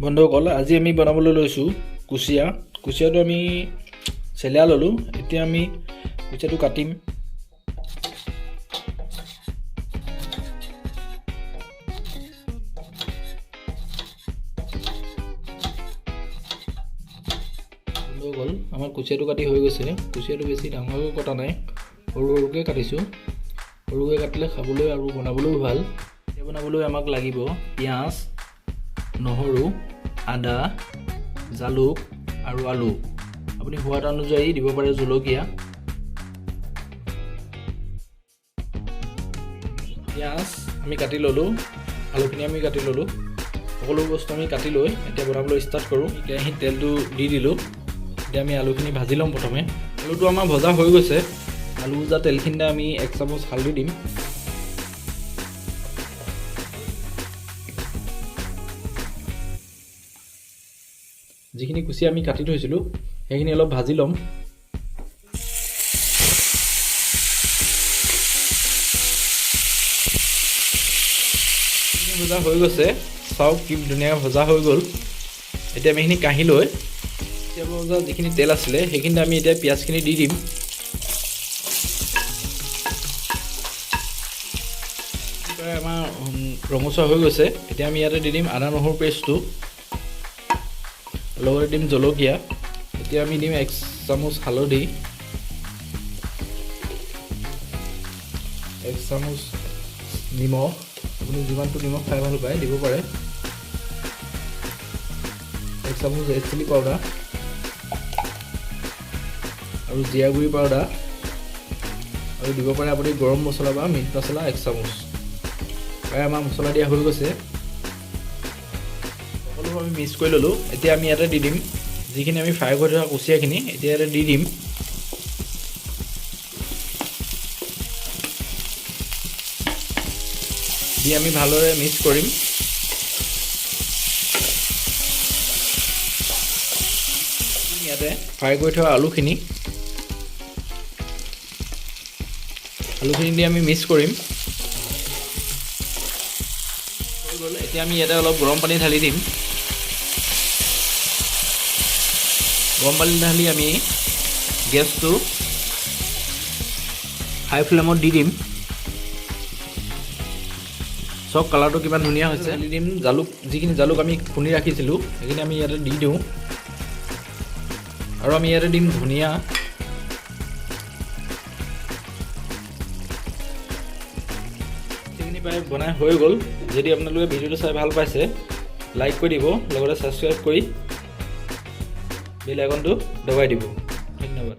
বন্ধুসকল আজি আমি বনাবলৈ লৈছোঁ কুচিয়াটো আমি চেলিয়া ল'লোঁ। এতিয়া আমি কুচিয়াটো কাটিম। বন্ধুসকল আমাৰ কুচিয়াটো কাটি হৈ গৈছে। কুচিয়াটো বেছি ডাঙৰকৈ কটা নাই, সৰু সৰুকৈ কাটিছোঁ। সৰুকৈ কাটিলে খাবলৈ আৰু বনাবলৈও ভাল। এতিয়া বনাবলৈ আমাক লাগিব পিঁয়াজ, নহৰু, আদা, জালুক আৰু আলু। আপুনি সোৱাদ অনুযায়ী দিব পাৰে জলকীয়া। পিঁয়াজ আমি কাটি ল'লোঁ, আলুখিনি আমি কাটি ল'লোঁ। সকলো বস্তু আমি কাটি লৈ এতিয়া বনাবলৈ ষ্টাৰ্ট কৰোঁ। কেৰাহীত তেলটো দি দিলোঁ। এতিয়া আমি আলুখিনি ভাজি ল'ম। প্ৰথমে আলুটো আমাৰ ভজা হৈ গৈছে। আলু ভজা তেলখিনিতে আমি 1 চামুচ হালধি দিম। যিখিনি কুচিয়া আমি কাটি থৈছিলোঁ সেইখিনি অলপ ভাজি ল'ম। ভজা হৈ গৈছে, চাওক কি ধুনীয়াকৈ ভজা হৈ গ'ল। এতিয়া আমি এইখিনি কাঢ়ি লৈ এতিয়া ভজা যিখিনি তেল আছিলে সেইখিনিতে আমি এতিয়া পিঁয়াজখিনি দি দিম। আমাৰ ৰঙচুৱা হৈ গৈছে। এতিয়া আমি ইয়াতে দি দিম আদা নহৰু পেষ্টটো, লগতে দিম জলকীয়া। এতিয়া আমি দিম 1 চামুচ হালধি, 1 চামুচ নিমখ। আপুনি যিমানটো নিমখ খাই ভাল পায় দিব পাৰে। 1 চামুচ ৰেড চিলি পাউডাৰ আৰু জিৰা গুড়ি পাউডাৰ, আৰু দিব পাৰে আপুনি গৰম মছলা বা মিট মছলা 1 চামুচ। প্ৰায় আমাৰ মছলা দিয়া হৈ গৈছে। সকলো আমি মিক্স কৰি ল'লোঁ। এতিয়া আমি ইয়াতে দি দিম যিখিনি আমি ফ্ৰাই কৰি থোৱা কুচিয়াখিনি। এতিয়া ইয়াতে দি দিম। দি আমি ভালদৰে মিক্স কৰিম। ইয়াতে ফ্ৰাই কৰি থোৱা আলুখিনি দি আমি মিক্স কৰিম। হৈ গ'ল। এতিয়া আমি ইয়াতে অলপ গৰম পানী ঢালি দিম। গৰম পানী ঢালি আমি গেছটো হাই ফ্লেমত দি দিম। চব কালাৰটো কিমান ধুনীয়া হৈছে। দি দিম জালুক, যিখিনি জালুক আমি খুন্দি ৰাখিছিলোঁ সেইখিনি আমি ইয়াতে দি দিওঁ। আৰু আমি ইয়াতে দিম ধনিয়া। সেইখিনি প্ৰায় বনাই হৈ গ'ল। যদি আপোনালোকে ভিডিঅ'টো চাই ভাল পাইছে লাইক কৰি দিব, লগতে ছাবস্ক্ৰাইব কৰি বেল আইকনটো দবাই দিব। ধন্যবাদ।